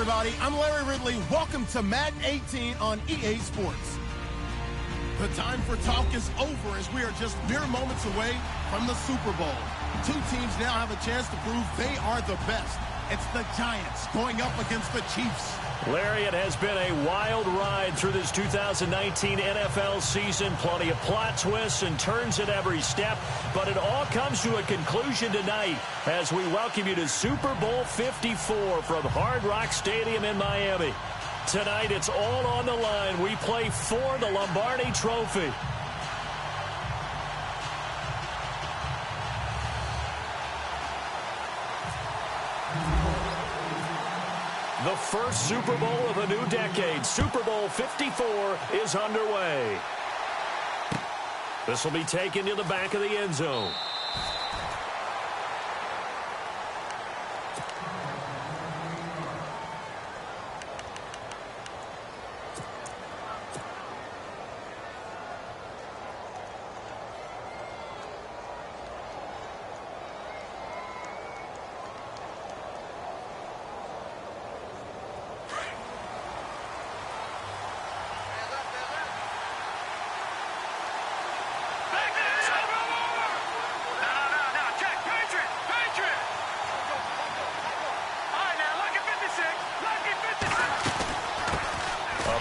everybody. I'm Larry Ridley. Welcome to Madden 18 on EA Sports. The time for talk is over as we are just mere moments away from the Super Bowl. Two teams now have a chance to prove they are the best. It's the Giants going up against the Chiefs. Larry, it has been a wild ride through this 2019 NFL season. Plenty of plot twists and turns at every step. But it all comes to a conclusion tonight as we welcome you to Super Bowl 54 from Hard Rock Stadium in Miami. Tonight, it's all on the line. We play for the Lombardi Trophy. The first Super Bowl of a new decade, Super Bowl 54, is underway. This will be taken to the back of the end zone.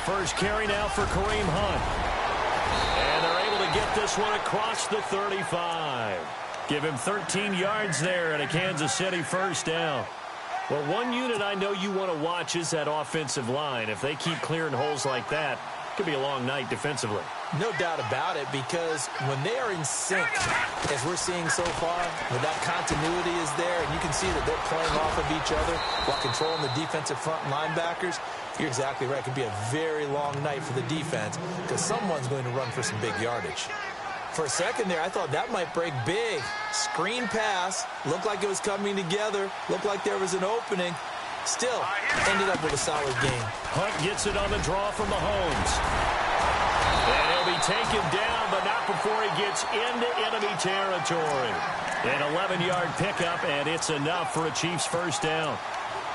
First carry now for Kareem Hunt. And they're able to get this one across the 35. Give him 13 yards there and a Kansas City first down. Well, one unit I know you want to watch is that offensive line. If they keep clearing holes like that, it could be a long night defensively. No doubt about it, because when they are in sync, as we're seeing so far, when that continuity is there, and you can see that they're playing off of each other while controlling the defensive front linebackers, you're exactly right. It could be a very long night for the defense because someone's going to run for some big yardage. For a second there, I thought that might break big. Screen pass, looked like it was coming together, looked like there was an opening. Still, ended up with a solid game. Hunt gets it on the draw from Mahomes. And he'll be taken down, but not before he gets into enemy territory. An 11-yard pickup, and it's enough for a Chiefs first down.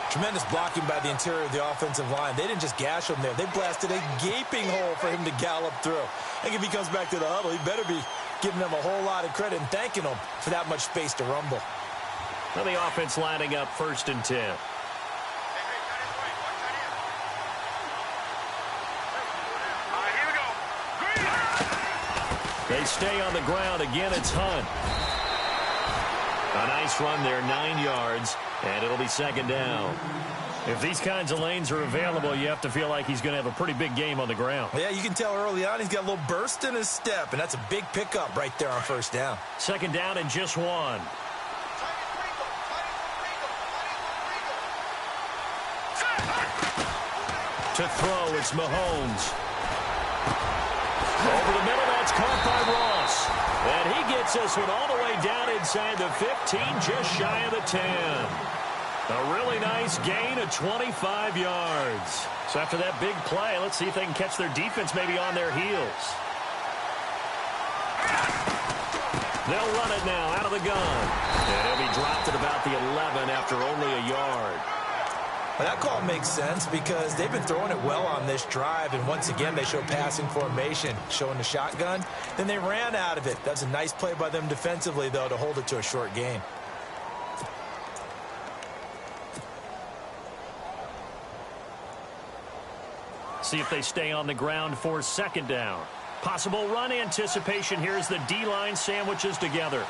Tremendous blocking by the interior of the offensive line. They didn't just gash him there. They blasted a gaping hole for him to gallop through. I think if he comes back to the huddle, he better be giving them a whole lot of credit and thanking them for that much space to rumble. Now the offense lining up 1st and 10. They stay on the ground. Again, it's Hunt. A nice run there, 9 yards, and it'll be 2nd down. If these kinds of lanes are available, you have to feel like he's going to have a pretty big game on the ground. Yeah, you can tell early on he's got a little burst in his step, and that's a big pickup right there on 1st down. 2nd down and just 1. To throw, it's Mahomes. Over the middle, that's caught by Ross. And he gets this one all the way down inside the 15, just shy of the 10. A really nice gain of 25 yards. So after that big play, let's see if they can catch their defense maybe on their heels. They'll run it now out of the gun. And he'll be dropped at about the 11 after only a yard. Well, that call makes sense because they've been throwing it well on this drive, and once again they show passing formation, showing the shotgun. Then they ran out of it. That's a nice play by them defensively, though, to hold it to a short gain. See if they stay on the ground for 2nd down. Possible run anticipation here as the D-line sandwiches together.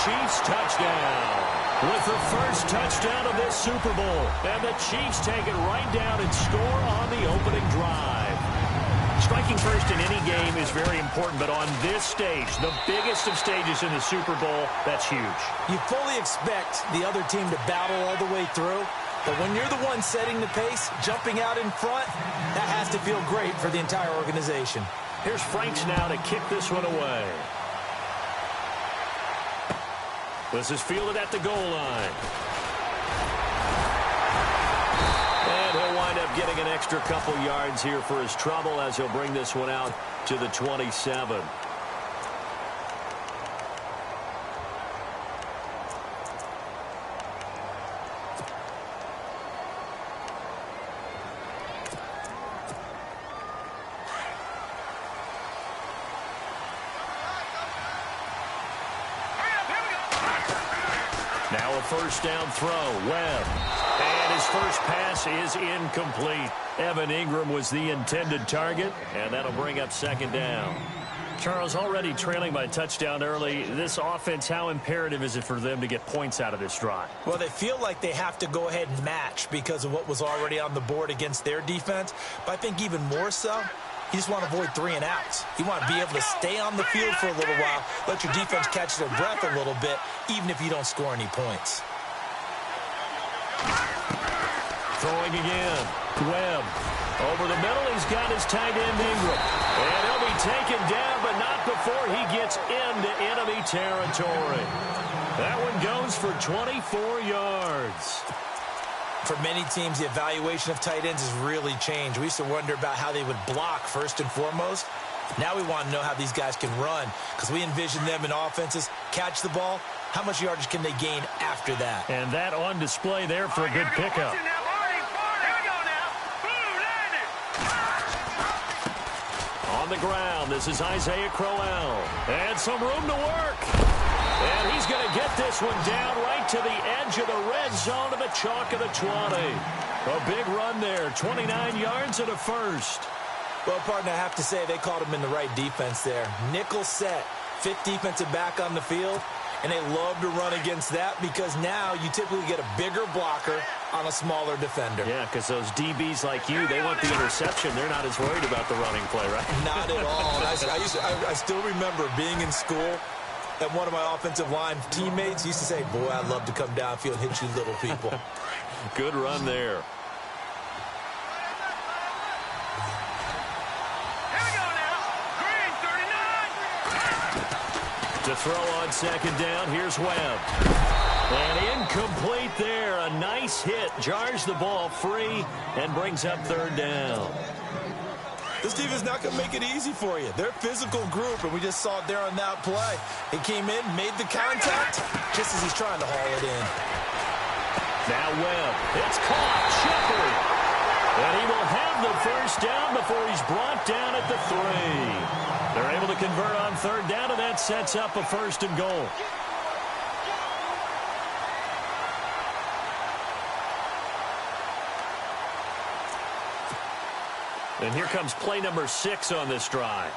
Chiefs touchdown with the first touchdown of this Super Bowl. And the Chiefs take it right down and score on the opening drive. Striking first in any game is very important, but on this stage, the biggest of stages in the Super Bowl, that's huge. You fully expect the other team to battle all the way through, but when you're the one setting the pace, jumping out in front, that has to feel great for the entire organization. Here's Franks now to kick this one away. This is fielded at the goal line. And he'll wind up getting an extra couple yards here for his trouble as he'll bring this one out to the 27. Now a first down throw. Webb. And his first pass is incomplete. Evan Ingram was the intended target, and that'll bring up second down. Charles, already trailing by a touchdown early. This offense, how imperative is it for them to get points out of this drive? Well, they feel like they have to go ahead and match because of what was already on the board against their defense. But I think even more so, you just want to avoid 3 and outs. You want to be able to stay on the field for a little while, let your defense catch their breath a little bit, even if you don't score any points. Throwing again. Webb. Over the middle, he's got his tight end Ingram. And he'll be taken down, but not before he gets into enemy territory. That one goes for 24 yards. For many teams, the evaluation of tight ends has really changed. We used to wonder about how they would block first and foremost. Now we want to know how these guys can run because we envision them in offenses, catch the ball. How much yardage can they gain after that? And that on display there for a good pickup. On the ground, this is Isaiah Crowell. And some room to work. And he's going to get this one down right to the edge of the red zone to the chalk of the 20. A big run there, 29 yards and a first. Well, partner, I have to say they called him in the right defense there. Nickel set, 5th defensive back on the field. And they love to run against that because now you typically get a bigger blocker on a smaller defender. Yeah, because those DBs like you, they want the interception. They're not as worried about the running play, right? Not at all. I still remember being in school, and one of my offensive line teammates used to say, boy, I'd love to come downfield and hit you little people. Good run there. To throw on second down, here's Webb. And incomplete there. A nice hit. Jars the ball free and brings up third down. This team is not going to make it easy for you. They're a physical group, and we just saw it there on that play. He came in, made the contact, just as he's trying to haul it in. Now Webb. It's caught. Shepard. And he will have the first down before he's brought down at the 3. They're able to convert on third down, and that sets up a first and goal. And here comes play number 6 on this drive.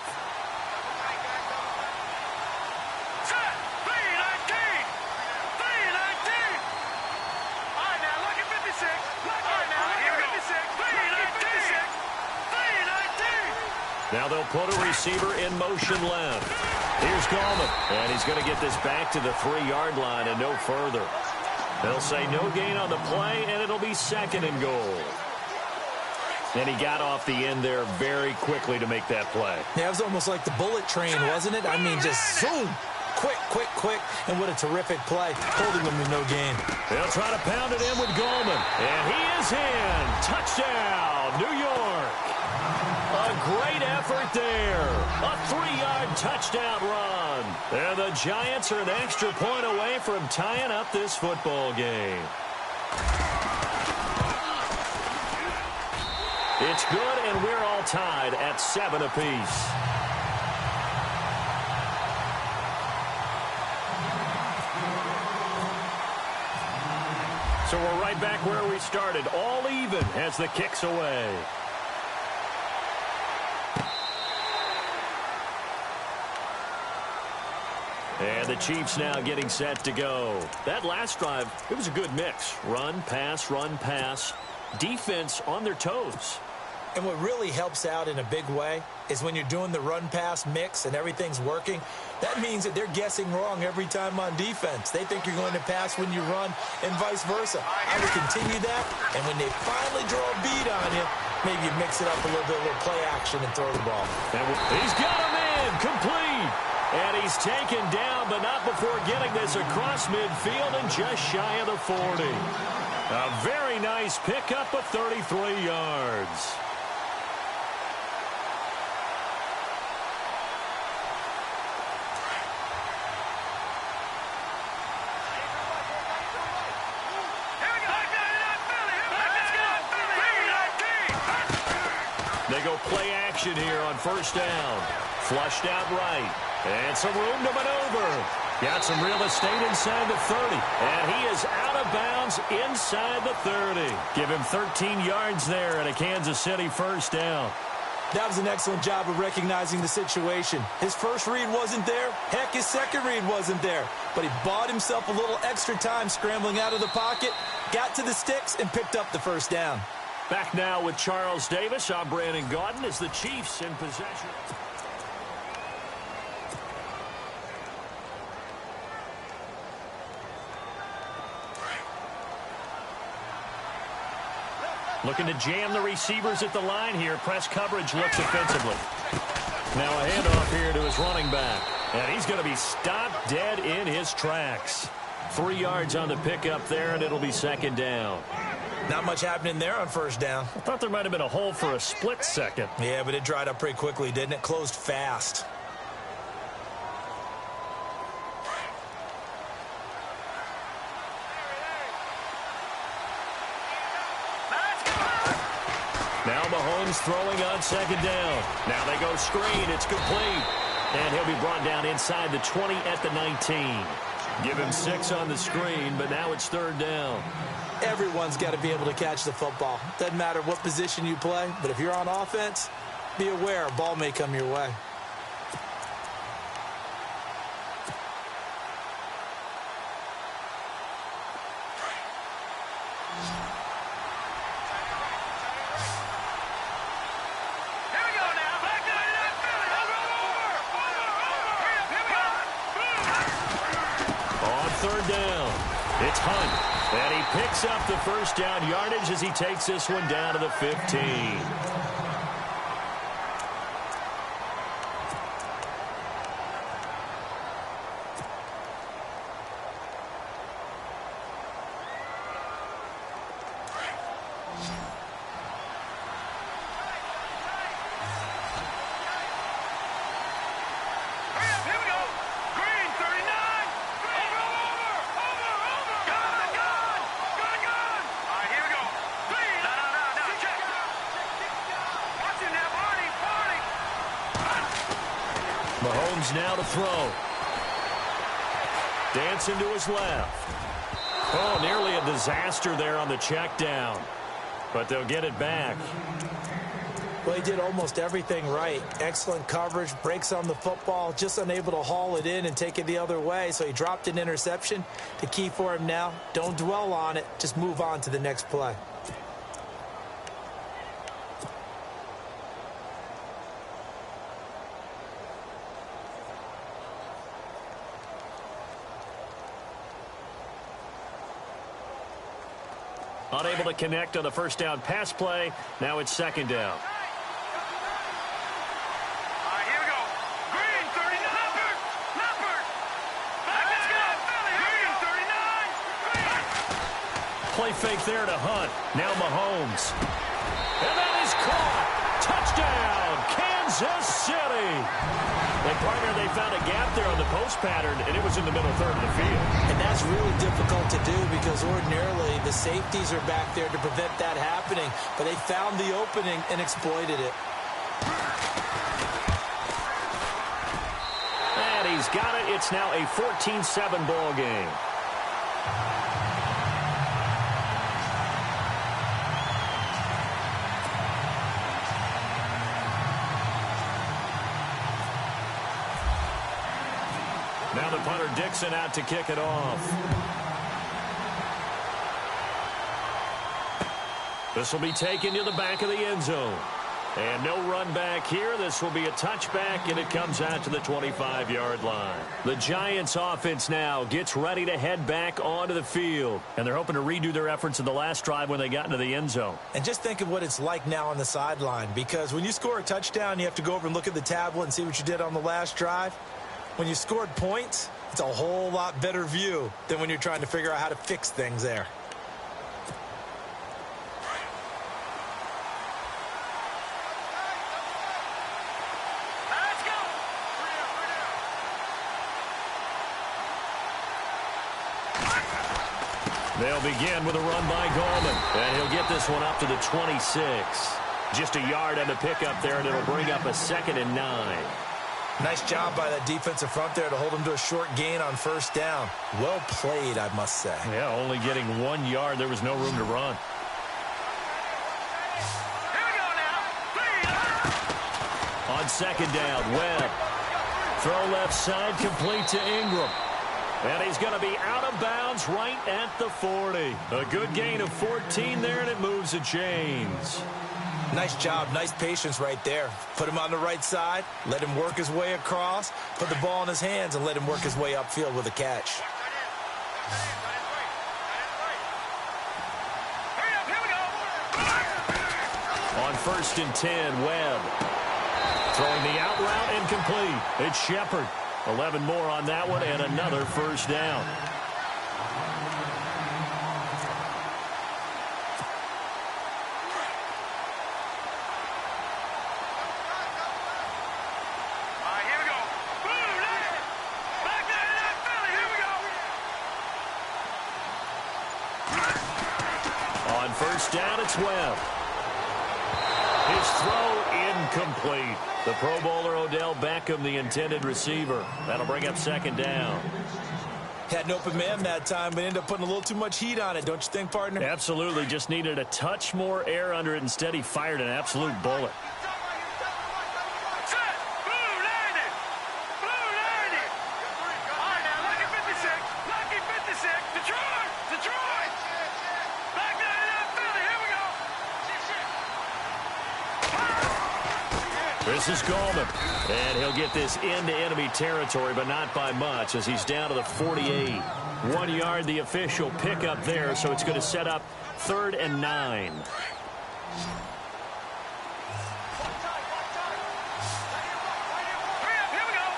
Now they'll put a receiver in motion left. Here's Gallman, and he's going to get this back to the 3-yard line and no further. They'll say no gain on the play, and it'll be second and goal. And he got off the end there very quickly to make that play. Yeah, it was almost like the bullet train, wasn't it? I mean, just zoom. Quick, quick, quick. And what a terrific play, holding them to no gain. They'll try to pound it in with Gallman. And he is in. Touchdown, New York. A great effort there. A 3-yard touchdown run. And the Giants are an extra point away from tying up this football game. It's good, and we're all tied at 7 apiece. So we're right back where we started, all even as the kick's away. And the Chiefs now getting set to go. That last drive, it was a good mix. Run, pass, defense on their toes. And what really helps out in a big way is when you're doing the run-pass mix and everything's working, that means that they're guessing wrong every time on defense. They think you're going to pass when you run and vice versa. I would continue that, and when they finally draw a bead on you, maybe you mix it up a little bit, a little play action and throw the ball. And he's got him in, complete. And he's taken down, but not before getting this across midfield and just shy of the 40. A very nice pickup of 33 yards. They go play action here on first down. Flushed out right. And some room to maneuver. Got some real estate inside the 30. And he is out of bounds inside the 30. Give him 13 yards there and a Kansas City first down. That was an excellent job of recognizing the situation. His first read wasn't there. Heck, his second read wasn't there. But he bought himself a little extra time scrambling out of the pocket, got to the sticks, and picked up the first down. Back now with Charles Davis. I'm Brandon Gaudin as the Chiefs in possession. Looking to jam the receivers at the line here. Press coverage looks offensively. Now a handoff here to his running back. And he's going to be stopped dead in his tracks. 3 yards on the pickup there, and it'll be second down. Not much happening there on first down. I thought there might have been a hole for a split second. Yeah, but it dried up pretty quickly, didn't it? Closed fast. Now Mahomes throwing on second down. Now they go screen. It's complete. And he'll be brought down inside the 20 at the 19. Give him 6 on the screen, but now it's third down. Everyone's got to be able to catch the football. Doesn't matter what position you play, but if you're on offense, be aware a ball may come your way. Third down. It's Hunt. And he picks up the first down yardage as he takes this one down to the 15. Mahomes now to throw. Dancing to his left. Oh, nearly a disaster there on the check down. But they'll get it back. Well, he did almost everything right. Excellent coverage, breaks on the football, just unable to haul it in and take it the other way. So he dropped an interception. The key for him now, don't dwell on it. Just move on to the next play. Unable to connect on the first down pass play. Now it's second down. Here we go. Green, 39. Leopard. Let's go. Green, 39. Play fake there to Hunt. Now Mahomes. And that is caught. Touchdown, Kansas City. And partner, they found a gap there on the post pattern, and it was in the middle third of the field. And that's really difficult to do because ordinarily the safeties are back there to prevent that happening. But they found the opening and exploited it. And he's got it. It's now a 14-7 ball game. Now the punter Dixon out to kick it off. This will be taken to the back of the end zone. And no run back here. This will be a touchback, and it comes out to the 25-yard line. The Giants offense now gets ready to head back onto the field. And they're hoping to redo their efforts in the last drive when they got into the end zone. And just think of what it's like now on the sideline. Because when you score a touchdown, you have to go over and look at the tablet and see what you did on the last drive. When you scored points, it's a whole lot better view than when you're trying to figure out how to fix things there. They'll begin with a run by Gallman, and he'll get this one up to the 26. Just a yard on the pickup there, and it'll bring up a 2nd and 9. Nice job by that defensive front there to hold him to a short gain on first down. Well played, I must say. Yeah, only getting 1 yard. There was no room to run. Here we go now. On 2nd down, Webb. Throw left side, complete to Ingram. And he's going to be out of bounds right at the 40. A good gain of 14 there, and it moves the chains. Nice job, nice patience right there. Put him on the right side, let him work his way across, put the ball in his hands, and let him work his way upfield with a catch. Here we go. On 1st and 10, Webb. Throwing the out route, incomplete. It's Shepard. 11 more on that one, and another first down. Here we go. Boom, back there to that Philly. Here we go. On 1st down, it's Webb. His throw incomplete. The Pro Bowler Odell Beckham, the intended receiver. That'll bring up 2nd down. Had an open man that time, but ended up putting a little too much heat on it, don't you think, partner? Absolutely. Just needed a touch more air under it. Instead, he fired an absolute bullet. Set. Blue landed. Blue landed. All right, now, lucky 56. Lucky 56. Detroit. Detroit. Back there to that Philly. Here we go. This is Gallman, and he'll get this into enemy territory, but not by much, as he's down to the 48. 1 yard, the official pickup there, so it's going to set up 3rd and 9. Here we go.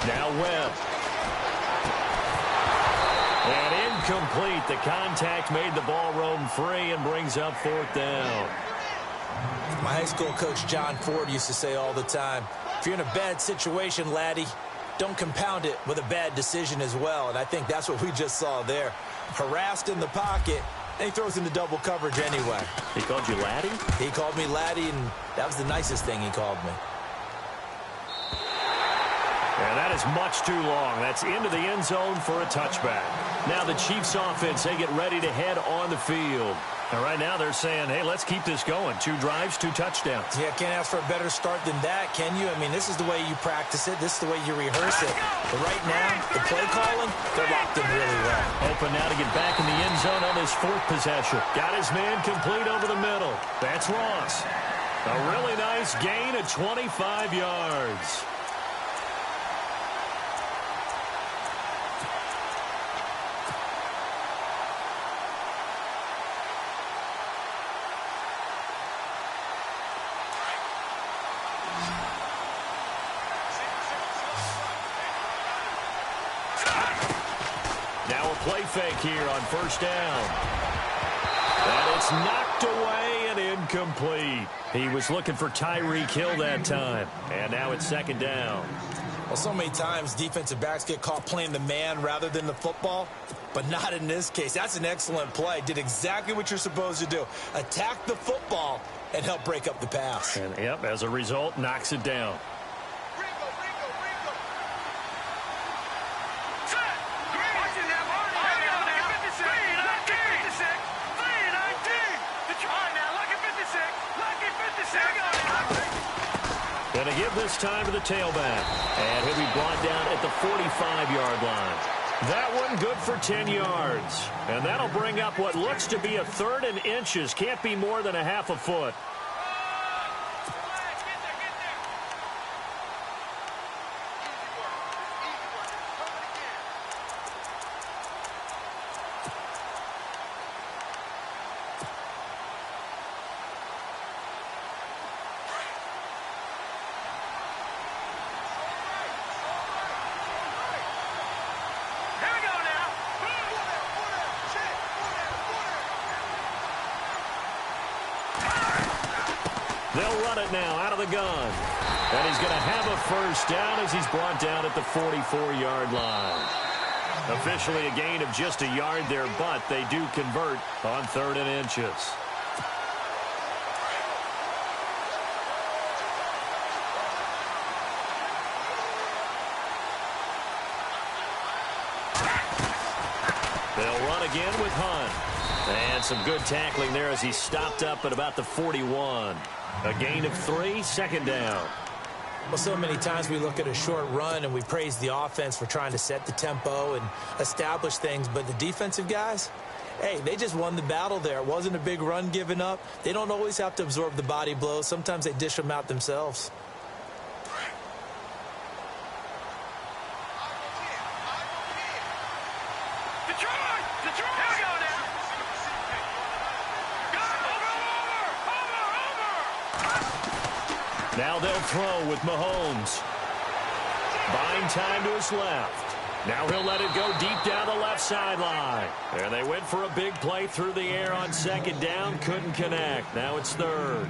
Now Webb. And incomplete. The contact made the ball roam free and brings up 4th down. My high school coach, John Ford, used to say all the time, if you're in a bad situation, laddie, don't compound it with a bad decision as well. And I think that's what we just saw there. Harassed in the pocket, and he throws into double coverage anyway. He called you laddie? He called me laddie, and that was the nicest thing he called me. And that is much too long. That's into the end zone for a touchback. Now the Chiefs offense, they get ready to head on the field. And right now they're saying, hey, let's keep this going. 2 drives, 2 touchdowns. Yeah, can't ask for a better start than that, can you? I mean, this is the way you practice it. This is the way you rehearse it. But right now, the play calling, they're locked in really well. Open now to get back in the end zone on this 4th possession. Got his man complete over the middle. That's Ross. A really nice gain of 25 yards. Now a play fake here on 1st down. And it's knocked away and incomplete. He was looking for Tyreek Hill that time. And now it's 2nd down. Well, so many times defensive backs get caught playing the man rather than the football, but not in this case. That's an excellent play. Did exactly what you're supposed to do. Attack the football and help break up the pass. And, yep, as a result, knocks it down. Going to give this time to the tailback. And he'll be brought down at the 45-yard line. That one good for 10 yards. And that'll bring up what looks to be a 3rd and inches. Can't be more than a half a foot. They'll run it now out of the gun. And he's going to have a first down as he's brought down at the 44-yard line. Officially a gain of just a yard there, but they do convert on 3rd and inches. They'll run again with Hunt. And some good tackling there as he stopped up at about the 41. A gain of 3, 2nd down. Well, so many times we look at a short run and we praise the offense for trying to set the tempo and establish things, but the defensive guys, hey, they just won the battle there. It wasn't a big run given up. They don't always have to absorb the body blows. Sometimes they dish them out themselves. Now they'll throw with Mahomes. Buying time to his left. Now he'll let it go deep down the left sideline. And they went for a big play through the air on 2nd down. Couldn't connect. Now it's 3rd.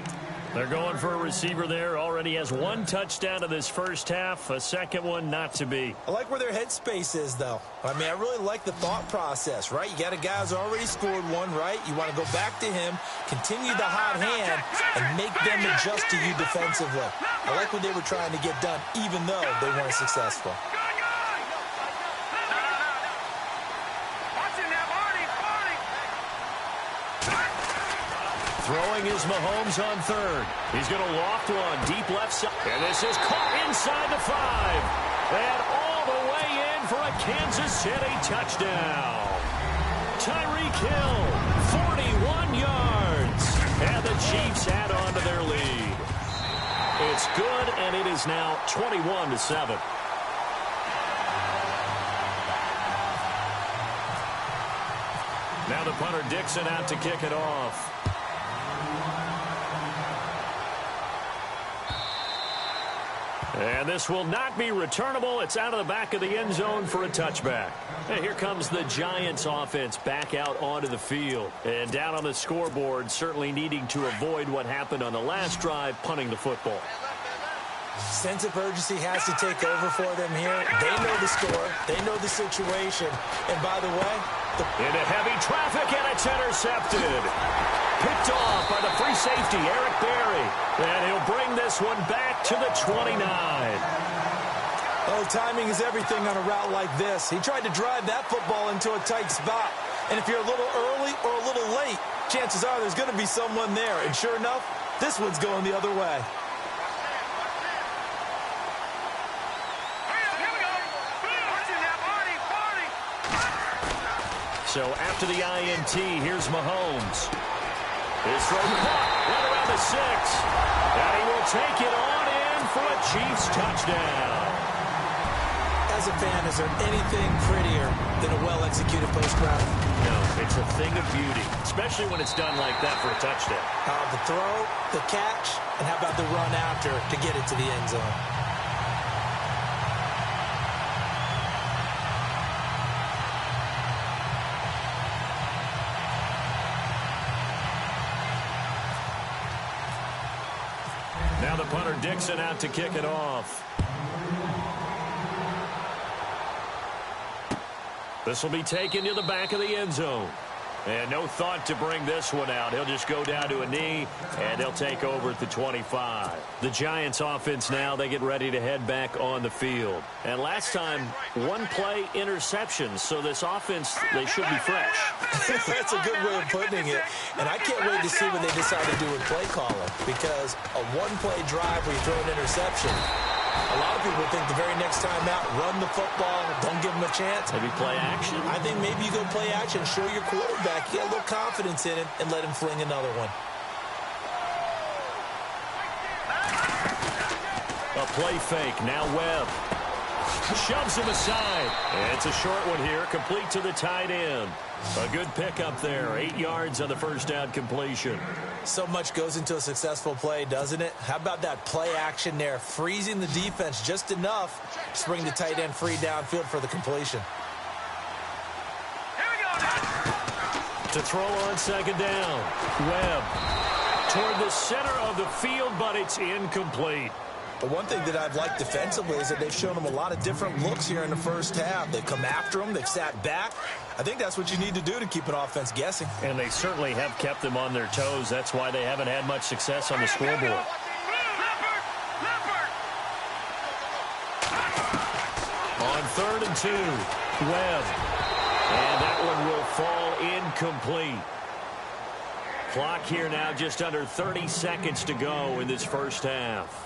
They're going for a receiver there. Already has 1 touchdown in this first half. A 2nd one not to be. I like where their headspace is, though. I mean, I really like the thought process, right? You got a guy who's already scored 1, right? You want to go back to him, continue the hot hand, and make them adjust to you defensively. I like what they were trying to get done, even though they weren't successful. Throwing is Mahomes on 3rd. He's going to loft one deep left side. And this is caught inside the 5. And all the way in for a Kansas City touchdown. Tyreek Hill, 41 yards. And the Chiefs add on to their lead. It's good, and it is now 21-7. Now the punter Dixon out to kick it off. And this will not be returnable. It's out of the back of the end zone for a touchback. And here comes the Giants offense back out onto the field. And down on the scoreboard, certainly needing to avoid what happened on the last drive, punting the football. Sense of urgency has to take over for them here. They know the score. They know the situation. And by the way, into heavy traffic, and it's intercepted. Picked off by the free safety, Eric Berry. And he'll bring this one back to the 29. Oh, timing is everything on a route like this. He tried to drive that football into a tight spot. And if you're a little early or a little late, chances are there's going to be someone there. And sure enough, this one's going the other way. So after the INT, here's Mahomes. His throw caught right around the 6. And he will take it on in for a Chiefs touchdown. As a fan, is there anything prettier than a well-executed post route? No, it's a thing of beauty, especially when it's done like that for a touchdown. The throw, the catch, and how about the run after to get it to the end zone? Now the punter Dixon out to kick it off. This will be taken to the back of the end zone. And no thought to bring this one out. He'll just go down to a knee, and they'll take over at the 25. The Giants offense now, they get ready to head back on the field. And last time, 1 play interceptions. So this offense, they should be fresh. That's a good way of putting it. And I can't wait to see what they decide to do with play calling. Because a 1-play drive where you throw an interception, a lot of people think the very next time out, run the football, don't give them a chance. Maybe play action? I think maybe you go play action, show your quarterback, get a little confidence in it, and let him fling another one. A play fake, now Webb. Shoves him aside. And it's a short one here, complete to the tight end. A good pickup there, 8 yards on the first down completion. So much goes into a successful play, doesn't it? How about that play action there, freezing the defense just enough to bring the tight end free downfield for the completion. To throw on 2nd down. Webb toward the center of the field, but it's incomplete. But one thing that I've liked defensively is that they've shown them a lot of different looks here in the first half. They've come after them. They've sat back. I think that's what you need to do to keep an offense guessing. And they certainly have kept them on their toes. That's why they haven't had much success on the scoreboard. On 3rd and 2, Webb. And that one will fall incomplete. Clock here now, just under 30 seconds to go in this first half.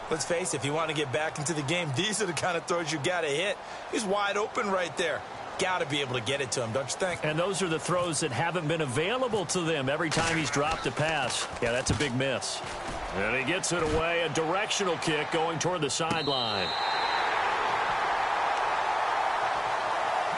Let's face it, if you want to get back into the game, these are the kind of throws you got to hit. He's wide open right there. Got to be able to get it to him, don't you think? And those are the throws that haven't been available to them every time he's dropped a pass. Yeah, that's a big miss. And he gets it away, a directional kick going toward the sideline.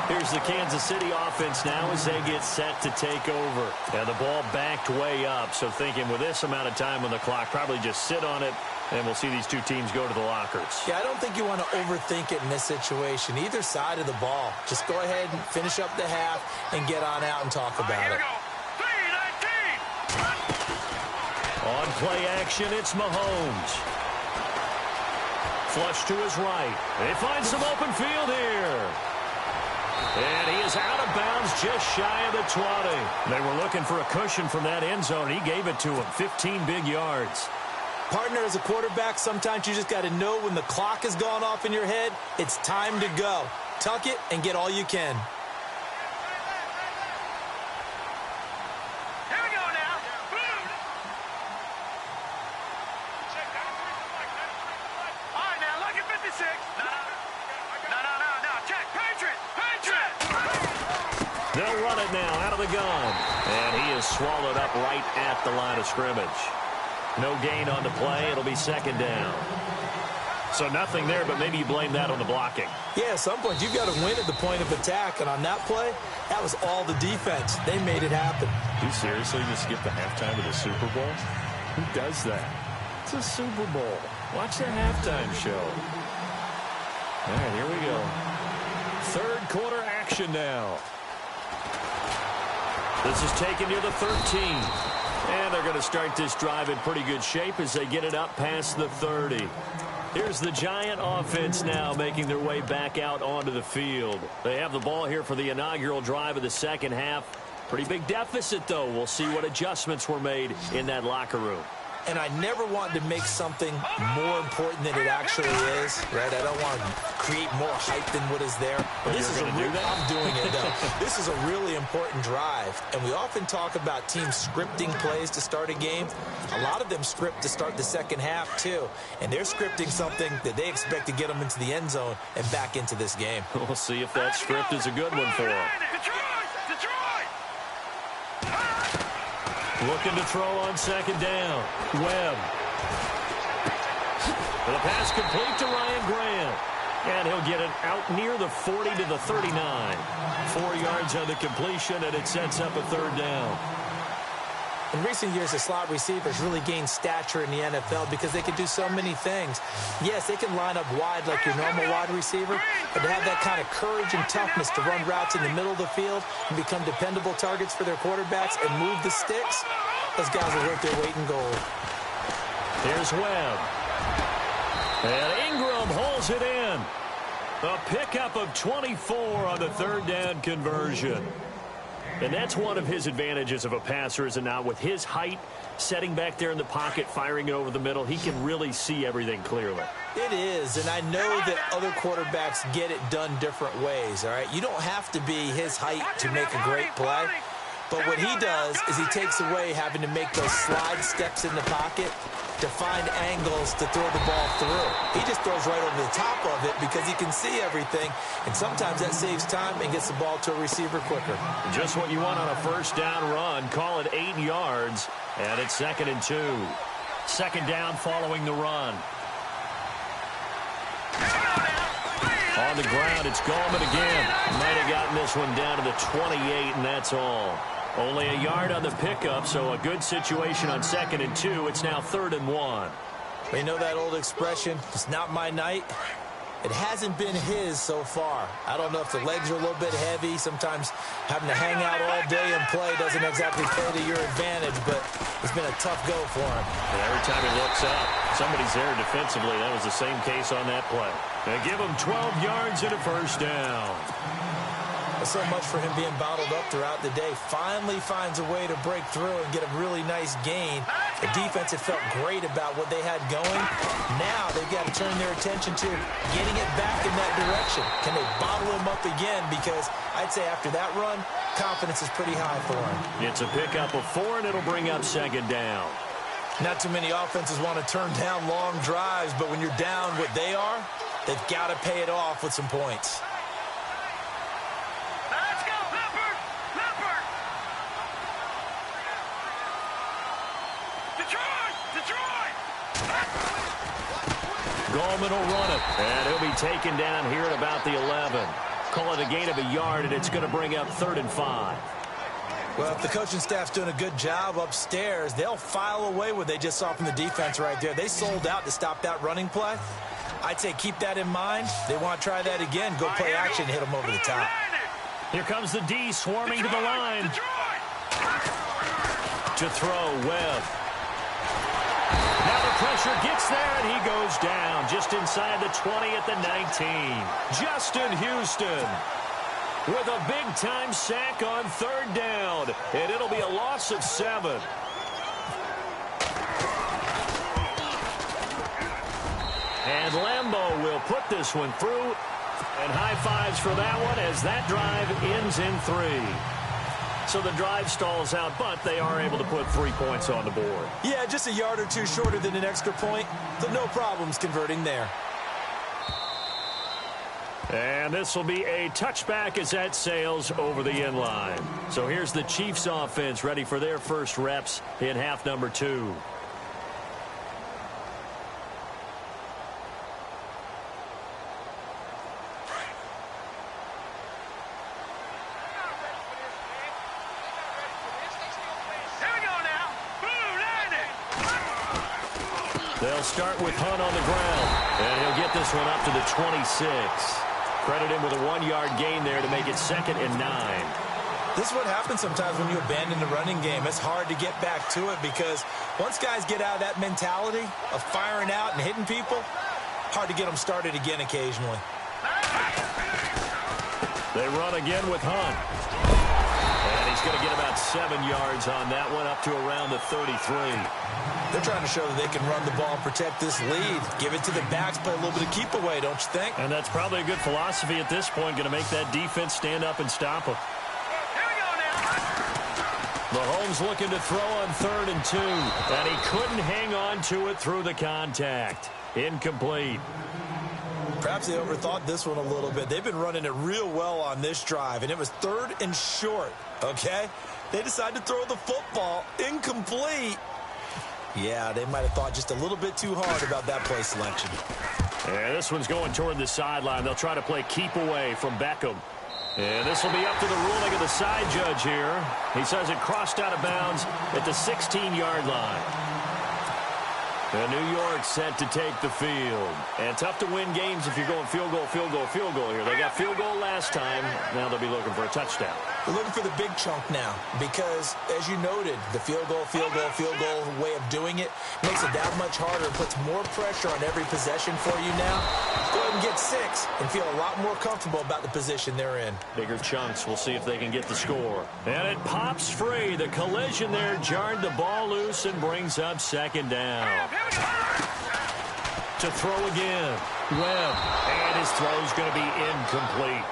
Here's the Kansas City offense now as they get set to take over. And the ball backed way up, so thinking with this amount of time on the clock, probably just sit on it, and we'll see these two teams go to the lockers. Yeah, I don't think you want to overthink it in this situation. Either side of the ball. Just go ahead and finish up the half and get on out and talk about it. On play action, it's Mahomes. Flush to his right. They find some open field here. And he is out of bounds just shy of the 20. They were looking for a cushion from that end zone. He gave it to him, 15 big yards. Partner, as a quarterback, sometimes you just got to know when the clock has gone off in your head, it's time to go. Tuck it and get all you can. Here we go now. All right, now, look at 56. No. Check. Patriot. They'll run it now out of the gun. And he is swallowed up right at the line of scrimmage. No gain on the play. It'll be 2nd down. So nothing there, but maybe you blame that on the blocking. Yeah, at some point, you've got to win at the point of attack. And on that play, that was all the defense. They made it happen. You seriously just skip the halftime of the Super Bowl? Who does that? It's a Super Bowl. Watch the halftime show. All right, here we go. 3rd quarter action now. This is taken near the 13. And they're going to start this drive in pretty good shape as they get it up past the 30. Here's the Giant offense now making their way back out onto the field. They have the ball here for the inaugural drive of the second half. Pretty big deficit, though. We'll see what adjustments were made in that locker room. And I never want to make something more important than it actually is, right? I don't want to create more hype than what is there. But this is I'm doing it, though. This is a really important drive. And we often talk about teams scripting plays to start a game. A lot of them script to start the second half, too. And they're scripting something that they expect to get them into the end zone and back into this game. We'll see if that script is a good one for them. Looking to throw on 2nd down. Webb. For the pass complete to Ryan Grant. And he'll get it out near the 40 to the 39. 4 yards on the completion, and it sets up a 3rd down. In recent years, the slot receivers really gained stature in the NFL because they can do so many things. Yes, they can line up wide like your normal wide receiver, but to have that kind of courage and toughness to run routes in the middle of the field and become dependable targets for their quarterbacks and move the sticks, those guys are worth their weight in gold. Here's Webb. And Ingram holds it in. A pickup of 24 on the 3rd down conversion. And that's one of his advantages of a passer, is it not? With his height, setting back there in the pocket, firing it over the middle, he can really see everything clearly. It is, and I know that other quarterbacks get it done different ways, all right? You don't have to be his height to make a great play. But what he does is he takes away having to make those slide steps in the pocket to find angles to throw the ball through. He just throws right over the top of it because he can see everything, and sometimes that saves time and gets the ball to a receiver quicker. Just what you want on a 1st down run. Call it 8 yards, and it's 2nd and 2. 2nd down following the run. On the ground, it's Gallman again. Might have gotten this one down to the 28, and that's all. Only a yard on the pickup, so a good situation on 2nd and 2. It's now 3rd and 1. You know that old expression, it's not my night? It hasn't been his so far. I don't know if the legs are a little bit heavy. Sometimes having to hang out all day and play doesn't exactly play to your advantage, but it's been a tough go for him. And every time he looks up, somebody's there defensively. That was the same case on that play. They give him 12 yards and a first down. So much for him being bottled up throughout the day. Finally finds a way to break through and get a really nice gain. The defense had felt great about what they had going. Now they've got to turn their attention to getting it back in that direction. Can they bottle him up again? Because I'd say after that run, confidence is pretty high for him. It's a pickup of 4, and it'll bring up second down. Not too many offenses want to turn down long drives, but when you're down what they are, they've got to pay it off with some points. Gallman will run it, and he'll be taken down here at about the 11. Call it a gain of a yard, and it's going to bring up 3rd and 5. Well, if the coaching staff's doing a good job upstairs, they'll file away what they just saw from the defense right there. They sold out to stop that running play. I'd say keep that in mind. They want to try that again. Go play action, hit them over the top. Here comes the D swarming to the line. To throw, Webb. Now the pressure gets there, and he goes down just inside the 20 at the 19. Justin Houston with a big-time sack on 3rd down, and it'll be a loss of 7. And Lambeau will put this one through, and high fives for that one as that drive ends in 3. So the drive stalls out, but they are able to put 3 points on the board. Yeah, just a yard or two shorter than an extra point, so no problems converting there. And this will be a touchback as that sails over the end line. So here's the Chiefs offense ready for their first reps in half number 2. They'll start with Hunt on the ground, and he'll get this one up to the 26. Credit him with a 1-yard gain there to make it 2nd and 9. This is what happens sometimes when you abandon the running game. It's hard to get back to it because once guys get out of that mentality of firing out and hitting people, hard to get them started again occasionally. They run again with Hunt. And he's going to get about 7 yards on that one, up to around the 33. They're trying to show that they can run the ball and protect this lead. Give it to the backs, play a little bit of keep away, don't you think? And that's probably a good philosophy at this point, going to make that defense stand up and stop them. Mahomes looking to throw on 3rd and 2, and he couldn't hang on to it through the contact. Incomplete. Perhaps they overthought this one a little bit. They've been running it real well on this drive, and it was 3rd and short, okay? They decided to throw the football. Incomplete. Yeah, they might have thought just a little bit too hard about that play selection. And this one's going toward the sideline. They'll try to play keep away from Beckham. And this will be up to the ruling of the side judge here. He says it crossed out of bounds at the 16-yard line. And New York set to take the field. And tough to win games if you're going field goal, field goal, field goal here. They got field goal last time. Now they'll be looking for a touchdown. They're looking for the big chunk now because, as you noted, the field goal way of doing it makes it that much harder and puts more pressure on every possession for you now. Go ahead and get 6 and feel a lot more comfortable about the position they're in. Bigger chunks. We'll see if they can get the score. And it pops free. The collision there jarred the ball loose and brings up 2nd down. To throw again. Webb. And his throw's going to be incomplete.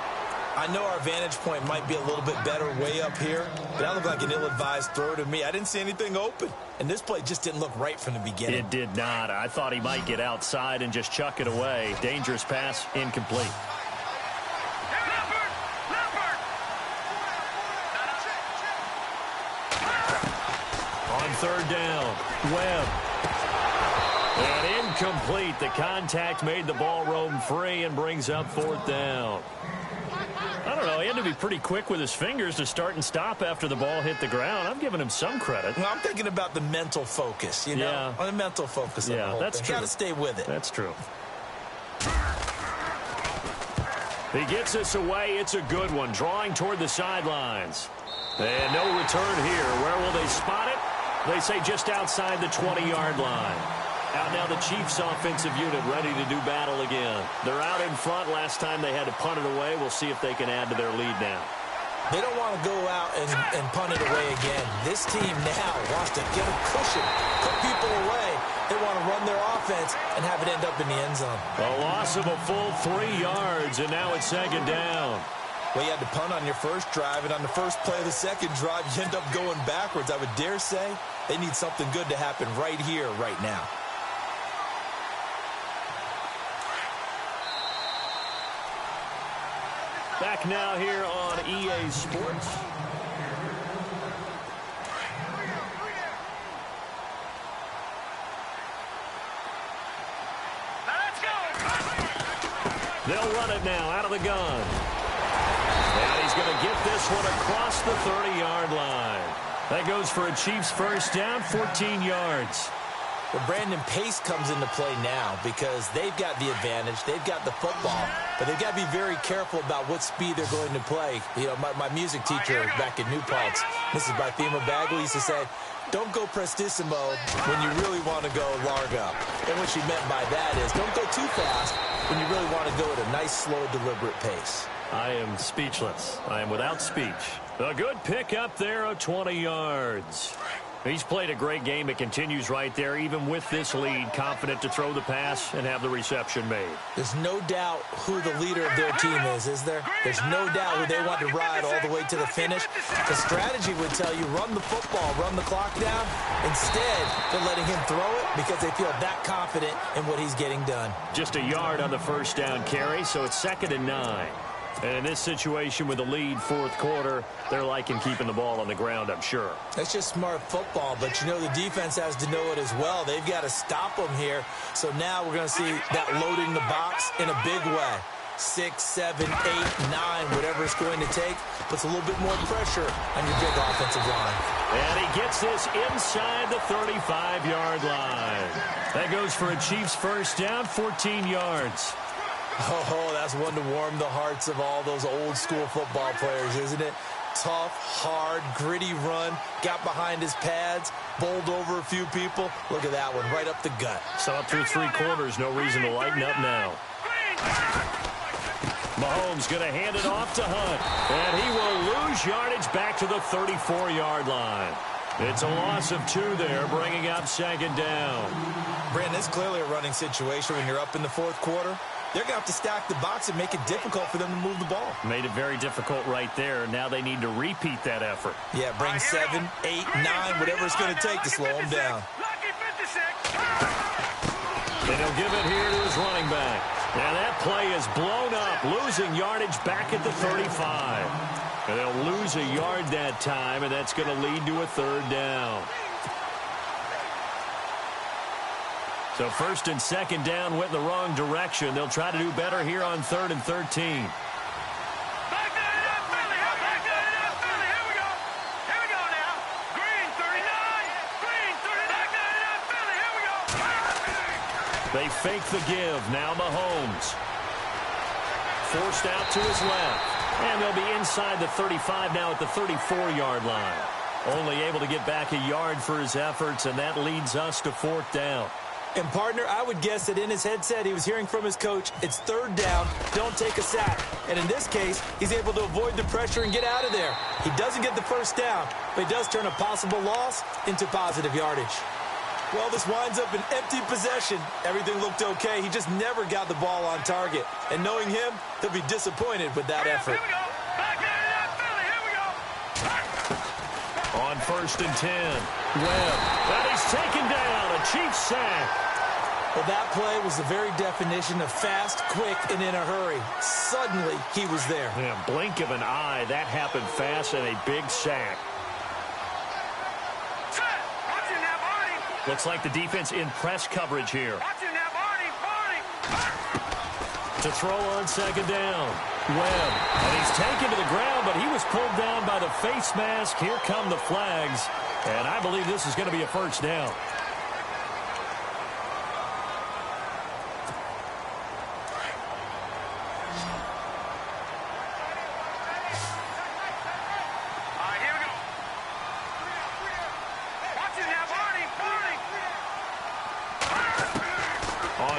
I know our vantage point might be a little bit better way up here, but that looked like an ill-advised throw to me. I didn't see anything open, and this play just didn't look right from the beginning. It did not. I thought he might get outside and just chuck it away. Dangerous pass, incomplete. On 3rd down, Webb. And incomplete. The contact made the ball roam free and brings up 4th down. I don't know. He had to be pretty quick with his fingers to start and stop after the ball hit the ground. I'm giving him some credit. Well, I'm thinking about the mental focus, you know? Yeah. On the mental focus of the whole that's thing. true. Got to stay with it. That's true. He gets this away. It's a good one, drawing toward the sidelines. And no return here. Where will they spot it? They say just outside the 20-yard line. Out now the Chiefs offensive unit ready to do battle again. They're out in front. Last time they had to punt it away. We'll see if they can add to their lead now. They don't want to go out and punt it away again. This team now wants to get a cushion, put people away. They want to run their offense and have it end up in the end zone. A loss of a full 3 yards, and now it's second down. Well, you had to punt on your first drive, and on the first play of the second drive, you end up going backwards. I would dare say they need something good to happen right here, right now. Back now here on EA Sports. Let's go. They'll run it now out of the gun. And he's going to get this one across the 30-yard line. That goes for a Chiefs first down, 14 yards. Well, Brandon, pace comes into play now because they've got the advantage. They've got the football, but they've got to be very careful about what speed they're going to play. You know, my music teacher back in New Paltz, Mrs. Barthema Bagley, used to say, don't go prestissimo when you really want to go largo. And what she meant by that is don't go too fast when you really want to go at a nice, slow, deliberate pace. I am speechless. I am without speech. A good pick up there of 20 yards. He's played a great game. It continues right there, even with this lead, confident to throw the pass and have the reception made. There's no doubt who the leader of their team is there? There's no doubt who they want to ride all the way to the finish. The strategy would tell you run the football, run the clock down. Instead, they're letting him throw it because they feel that confident in what he's getting done. Just a yard on the first down carry, so it's 2nd and 9. And in this situation with the lead fourth quarter, they're liking keeping the ball on the ground, I'm sure. That's just smart football, but you know the defense has to know it as well. They've got to stop them here. So now we're going to see that loading the box in a big way. 6, 7, 8, 9, whatever it's going to take, puts a little bit more pressure on your big offensive line. And he gets this inside the 35-yard line. That goes for a Chiefs first down, 14 yards. Oh, that's one to warm the hearts of all those old-school football players, isn't it? Tough, hard, gritty run, got behind his pads, bowled over a few people. Look at that one, right up the gut. So up through 3 quarters, no reason to lighten up now. Mahomes going to hand it off to Hunt, and he will lose yardage back to the 34-yard line. It's a loss of 2 there, bringing up 2nd down. Brandon, it's clearly a running situation when you're up in the fourth quarter. They're going to have to stack the box and make it difficult for them to move the ball. Made it very difficult right there. Now they need to repeat that effort. Yeah, bring 7, 8, 9, whatever it's going to take to slow them down. And he'll give it here to his running back. And that play is blown up, losing yardage back at the 35. And they'll lose a yard that time, and that's going to lead to a 3rd down. So 1st and 2nd down went in the wrong direction. They'll try to do better here on 3rd and 13. They fake the give. Now Mahomes. Forced out to his left. And they'll be inside the 35 now at the 34-yard line. Only able to get back a yard for his efforts, and that leads us to 4th down. And, partner, I would guess that in his headset he was hearing from his coach, it's 3rd down, don't take a sack. And in this case, he's able to avoid the pressure and get out of there. He doesn't get the first down, but he does turn a possible loss into positive yardage. Well, this winds up an empty possession. Everything looked okay. He just never got the ball on target. And knowing him, he'll be disappointed with that effort. On 1st and 10, Webb. And he's taken down, a Chiefs sack. Well, that play was the very definition of fast, quick, and in a hurry. Suddenly, he was there. Yeah, blink of an eye, that happened fast, and a big sack. Looks like the defense in press coverage here. To throw on 2nd down. Webb. And he's taken to the ground, but he was pulled down by the face mask. Here come the flags. And I believe this is going to be a 1st down.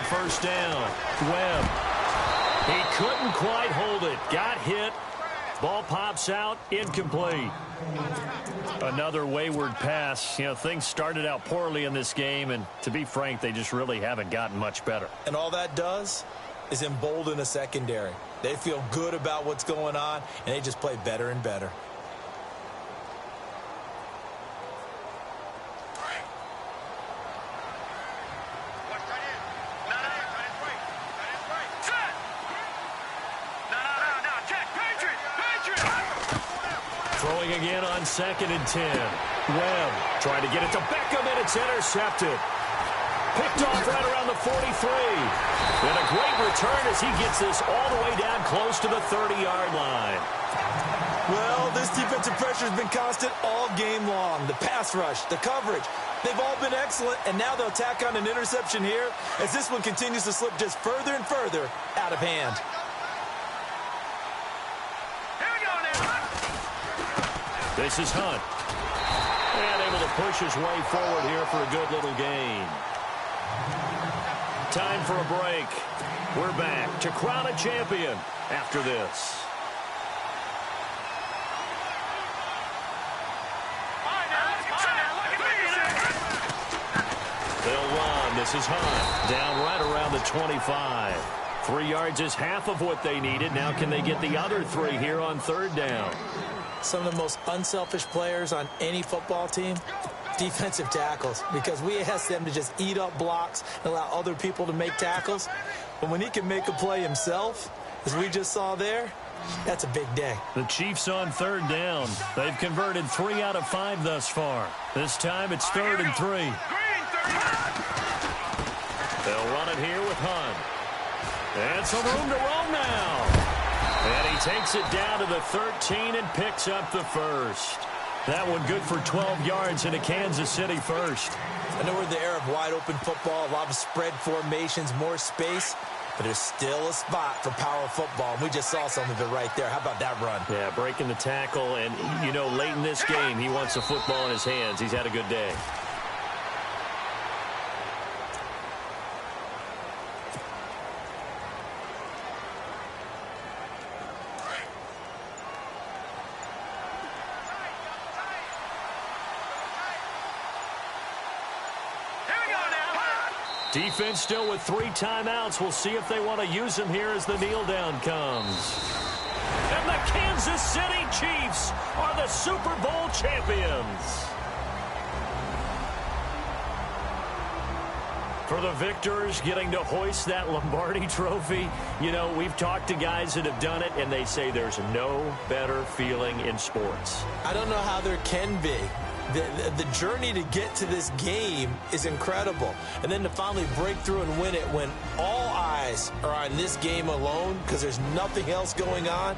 first down. Webb. He couldn't quite hold it. Got hit. Ball pops out. Incomplete. Another wayward pass. You know, things started out poorly in this game, and to be frank, they just really haven't gotten much better. And all that does is embolden a secondary. They feel good about what's going on, and they just play better and better. Throwing again on 2nd and 10. Webb trying to get it to Beckham, and it's intercepted. Picked off right around the 43. And a great return as he gets this all the way down close to the 30-yard line. Well, this defensive pressure has been constant all game long. The pass rush, the coverage, they've all been excellent, and now they'll tack on an interception here as this one continues to slip just further and further out of hand. This is Hunt. And able to push his way forward here for a good little gain. Time for a break. We're back to crown a champion after this. They'll run. This is Hunt. Down right around the 25. 3 yards is half of what they needed. Now can they get the other 3 here on 3rd down? Some of the most unselfish players on any football team, defensive tackles, because we ask them to just eat up blocks and allow other people to make tackles. But when he can make a play himself, as we just saw there, that's a big day. The Chiefs on 3rd down. They've converted 3 out of 5 thus far. This time it's 3rd and 3. They'll run it here with Hunt. And some room to roam now. And he takes it down to the 13 and picks up the first. That one good for 12 yards in a Kansas City first. I know we're in the era of wide-open football, a lot of spread formations, more space, but there's still a spot for power football, and we just saw some of it right there. How about that run? Yeah, breaking the tackle, and, you know, late in this game, he wants the football in his hands. He's had a good day. Defense still with 3 timeouts. We'll see if they want to use them here as the kneel down comes. And the Kansas City Chiefs are the Super Bowl champions. For the victors getting to hoist that Lombardi trophy, you know, we've talked to guys that have done it, and they say there's no better feeling in sports. I don't know how there can be. The journey to get to this game is incredible. And then to finally break through and win it when all eyes are on this game alone because there's nothing else going on,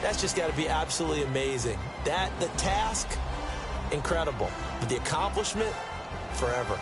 that's just got to be absolutely amazing. The task, incredible. But the accomplishment, forever.